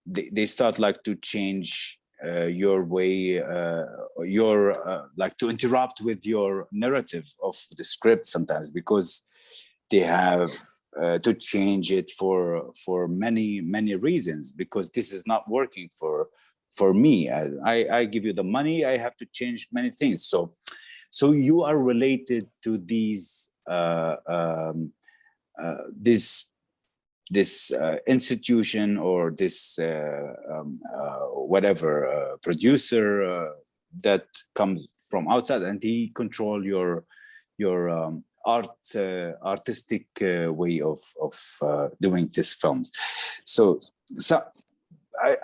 They start like to change your way, like to interrupt with your narrative of the script sometimes, because they have to change it for many reasons, because this is not working for me. I give you the money, I have to change many things. So you are related to these this institution, or this whatever producer that comes from outside, and he control your artistic way of doing these films. So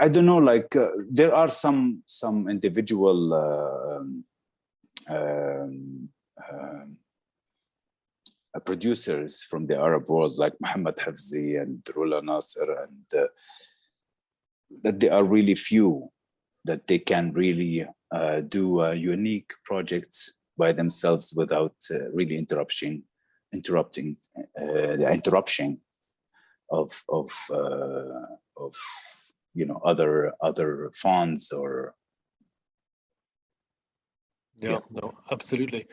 I don't know, like there are some individual producers from the Arab world, like Mohammed Hafzi and Rula Nasser, and that they are really few, that they can really do unique projects by themselves without really interrupting the interruption of you know, other funds or. Yeah, no, absolutely.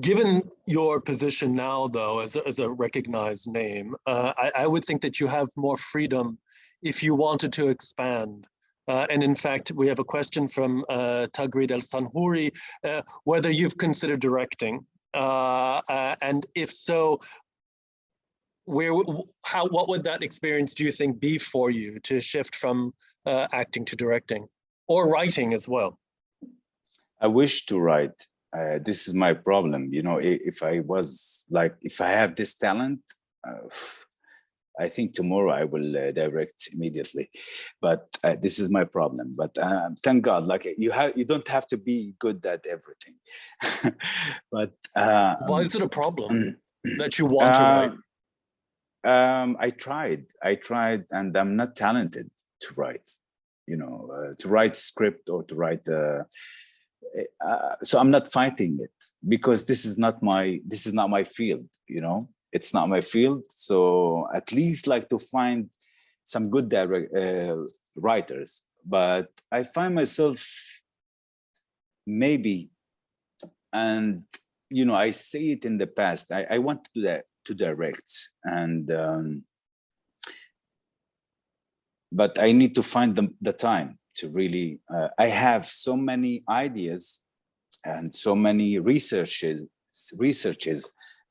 Given your position now, though, as a recognized name, I would think that you have more freedom if you wanted to expand. And in fact, we have a question from Tagrid Al-Sanhouri, whether you've considered directing. And if so, what would that experience, do you think, be for you to shift from acting to directing or writing as well? I wish to write. This is my problem. You know, if I have this talent, I think tomorrow I will direct immediately, but this is my problem. But thank God, like you don't have to be good at everything. But why is it a problem that you want to write? I tried, and I'm not talented to write. You know, to write script or to write. So I'm not fighting it because this is not my field. You know. It's not my field, so at least like to find some good writers. But I find myself maybe, and you know, I say it in the past. I want to do that, to direct, and but I need to find the time to really. I have so many ideas and so many researches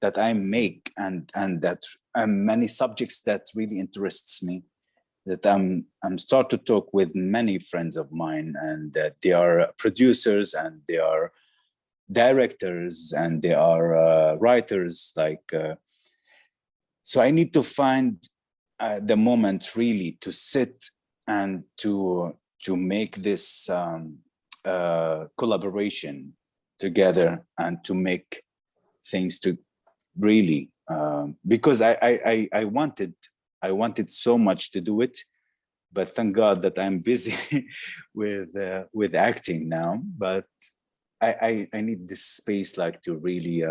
that I make, and that many subjects that really interests me, that I'm start to talk with many friends of mine, and that they are producers and they are directors and they are writers. So I need to find the moment really to sit and to make this collaboration together and to make things to really because I wanted so much to do it, but thank God that I'm busy with acting now. But I need this space, like, to really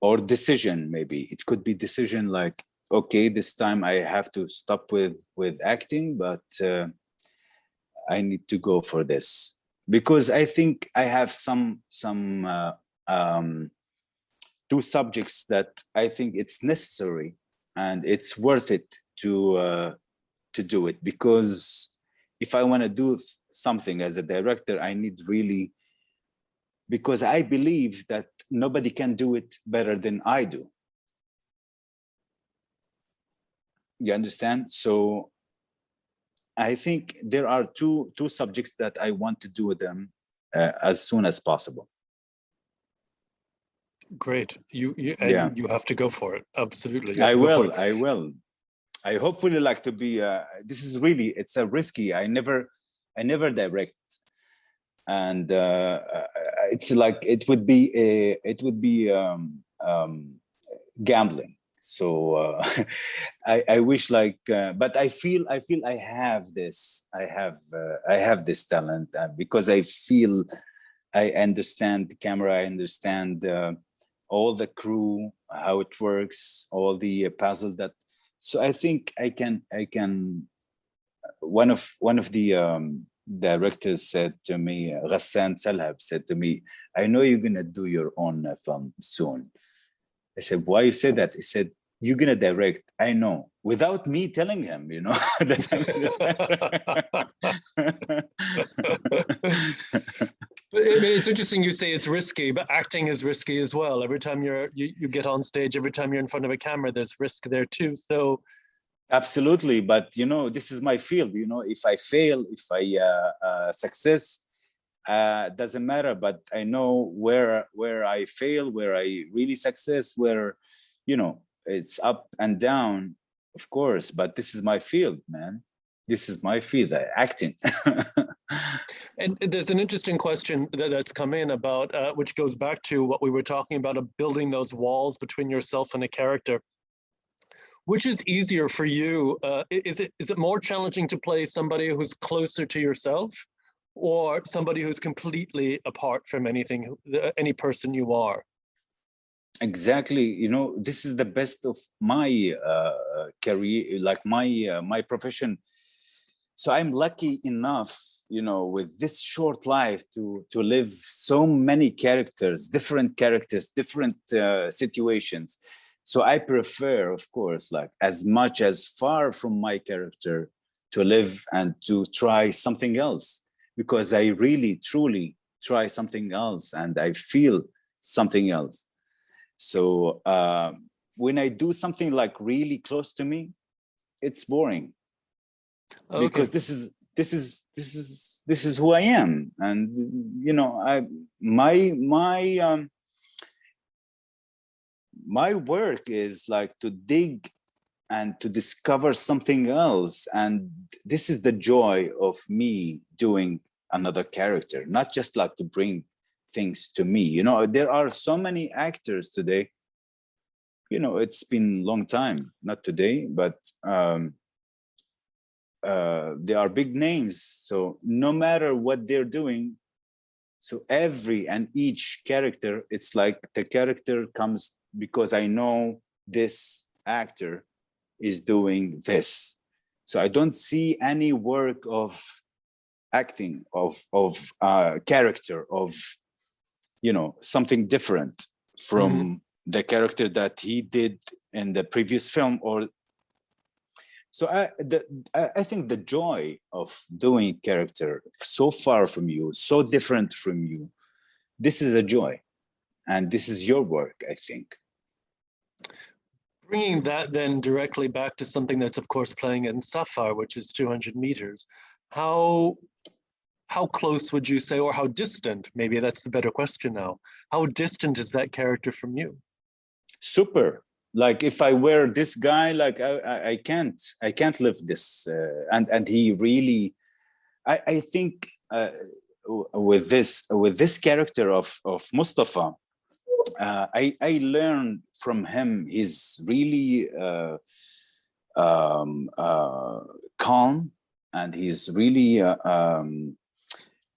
or decision. Maybe it could be decision like, okay, this time I have to stop with acting, but I need to go for this because I think I have some two subjects that I think it's necessary and it's worth it to do it, because if I want to do something as a director, I need really, because I believe that nobody can do it better than I do. You understand? So I think there are two subjects that I want to do them as soon as possible. Great. You have to go for it. Absolutely. I will. I hopefully like to be this is really, it's a risky. I never direct, and it's like it would be gambling. So I wish, like, but I feel I have this talent because I feel I understand the camera, I understand all the crew, how it works, all the puzzle that. So I think I can. One of the directors said to me, Ghassan Salhab said to me, "I know you're gonna do your own film soon." I said, "Why you say that?" He said, "You're gonna direct." I know, without me telling him, you know. I mean, it's interesting you say it's risky, but acting is risky as well. Every time you get on stage, every time you're in front of a camera, there's risk there too. So absolutely, but you know, this is my field. You know, if I fail, if I success, doesn't matter. But I know where I fail, where I really success, where, you know, it's up and down, of course. But this is my field, man. This is my field, acting. And there's an interesting question that's come in about, which goes back to what we were talking about, of building those walls between yourself and a character. Which is easier for you? Is it more challenging to play somebody who's closer to yourself, or somebody who's completely apart from any person you are? Exactly. You know, this is the best of my career, like my profession. So I'm lucky enough, you know, with this short life to live so many characters, different situations. So I prefer, of course, like as much as far from my character to live and to try something else, because I really, truly try something else and I feel something else. So when I do something like really close to me, it's boring. Okay. Because this is who I am, and you know, my work is like to dig and to discover something else, and this is the joy of me doing another character, not just like to bring things to me. You know, there are so many actors today. You know, it's been a long time, not today, but they are big names. So no matter what they're doing, so every and each character, it's like the character comes because I know this actor is doing this. So I don't see any work of acting, of character, of, you know, something different from the character that he did in the previous film. Or so I think the joy of doing character so far from you, so different from you, this is a joy, and this is your work, I think. Bringing that then directly back to something that's of course playing in SAFAR, which is 200 meters, how close would you say, or how distant, maybe that's the better question now, how distant is that character from you? Super. Like if I wear this guy, like I can't live this, and he really, I think with this character of Mustafa, I learned from him. He's really calm, and he's really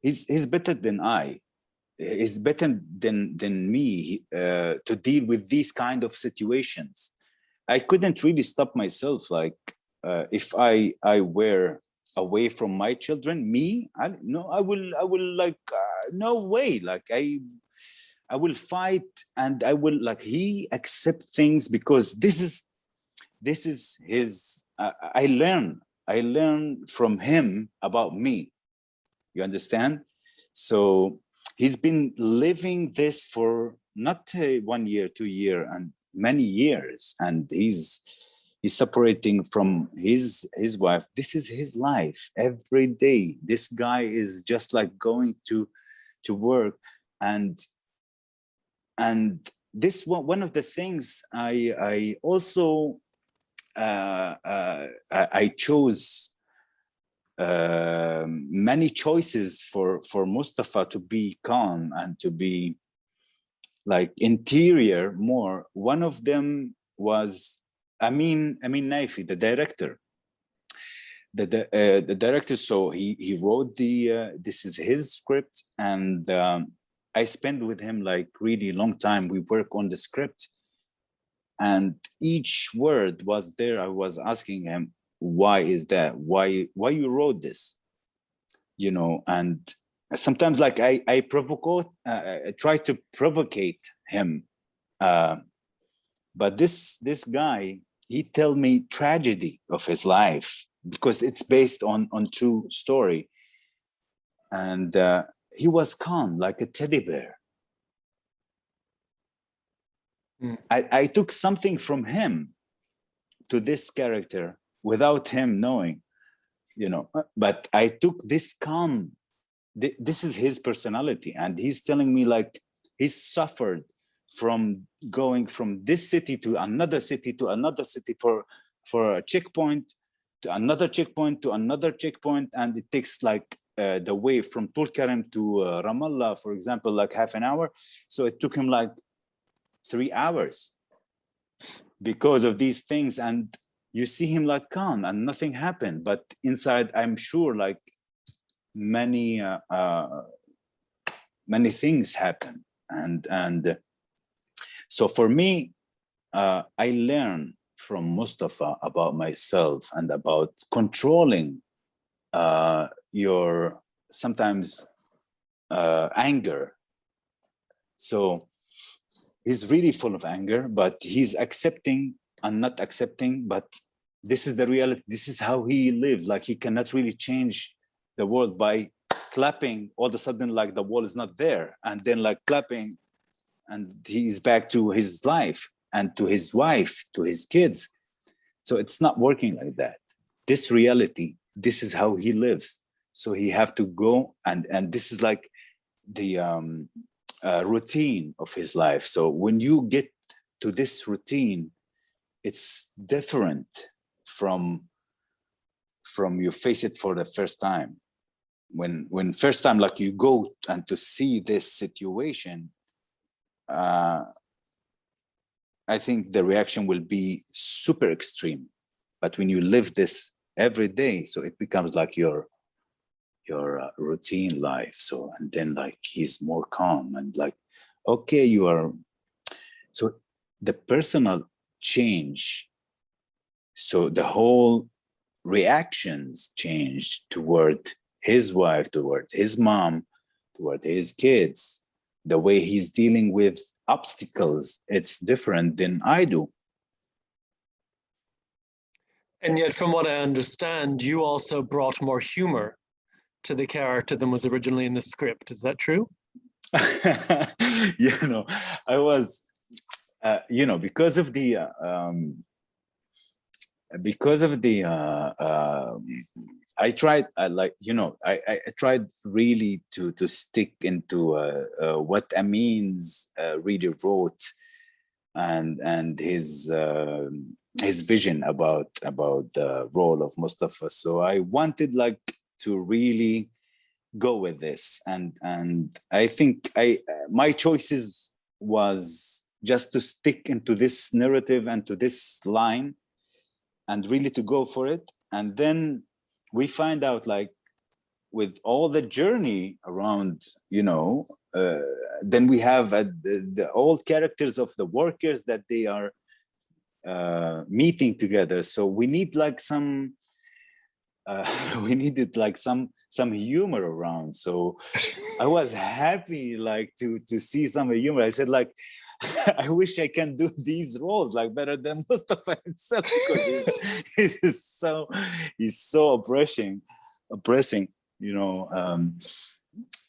he's better than I. He's better than me to deal with these kind of situations. I couldn't really stop myself. Like if I were away from my children, I will like no way. Like I will fight, and I will, like, he accept things because this is his. I learn from him about me. You understand? So he's been living this for not 1 year, 2 years, and many years, and he's separating from his wife. This is his life every day. This guy is just like going to work, and this one of the things I also I chose many choices for Mustafa to be calm and to be like interior more. One of them was Ameen Nayfeh, the director. The director, so he wrote this is his script, and I spent with him like really long time. We work on the script, and each word was there. I was asking him, why is that? Why you wrote this? You know, and sometimes like I try to provocate him, but this guy, he tell me tragedy of his life because it's based on true story, and he was calm like a teddy bear. I took something from him to this character without him knowing, you know, but I took this calm. This is his personality, and he's telling me like he's suffered from going from this city to another city to another city for a checkpoint to another checkpoint to another checkpoint, and it takes like the way from Tulkarem to Ramallah, for example, like half an hour. So it took him like 3 hours because of these things, and you see him like calm and nothing happened, but inside I'm sure like many things happen, and so for me I learn from Mustafa about myself and about controlling your sometimes anger. So he's really full of anger, but he's accepting and not accepting, but this is the reality. This is how he lived. Like he cannot really change the world by clapping all of a sudden, like the wall is not there, and then like clapping and he's back to his life. and to his wife, to his kids. So it's not working like that. This reality, this is how he lives. So he have to go, and this is like the routine of his life. So when you get to this routine, it's different from you face it for the first time. When first time, like you go and to see this situation, I think the reaction will be super extreme. But when you live this every day, so it becomes like your routine life. So, and then like he's more calm and like, okay, you are. So the personal change, so the whole reactions changed toward his wife, toward his mom, toward his kids. The way he's dealing with obstacles, it's different than I do. And yet, from what I understand, you also brought more humor to the character than was originally in the script. Is that true? You know, I was, you know, because of the I tried, like, you know, I tried really to stick into what Ameen's reader wrote, and his vision about the role of Mustafa. So I wanted like to really go with this, and I think my choices was just to stick into this narrative and to this line, and really to go for it. And then we find out, like, with all the journey around, you know, then we have the old characters of the workers that they are meeting together. So we need like some, we needed like some humor around. So I was happy like to see some humor. I said like, I wish I can do these roles like better than Mustafa himself, because he's so oppressing, you know.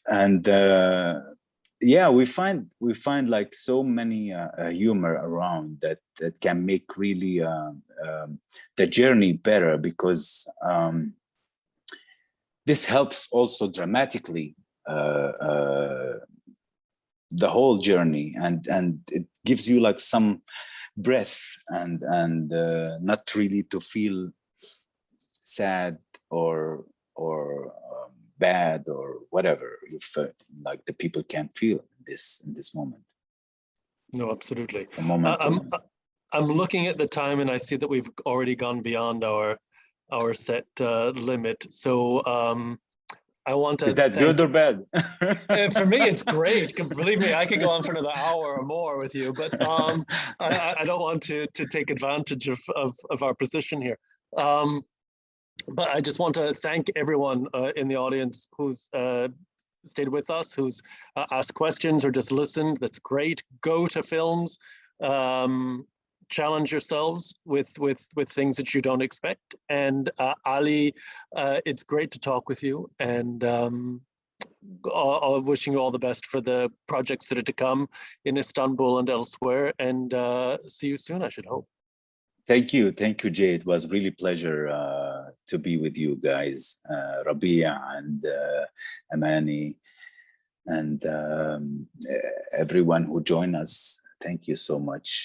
And yeah, we find like so many humor around that can make really the journey better, because this helps also dramatically the whole journey, and it gives you like some breath, and not really to feel sad or bad or whatever you feel like the people can feel in this moment. No, absolutely. From moment to moment. I'm looking at the time, and I see that we've already gone beyond our set limit. So I want to. Is that good or bad? For me, it's great. Believe me, I could go on for another hour or more with you, but I don't want to take advantage of our position here. But I just want to thank everyone in the audience who's stayed with us, who's asked questions or just listened. That's great. Go to films. Challenge yourselves with things that you don't expect. And Ali, it's great to talk with you, and wishing you all the best for the projects that are to come in Istanbul and elsewhere, and see you soon, I should hope. Thank you, Jay. It was really pleasure to be with you guys, Rabia and Amani, and everyone who joined us. Thank you so much.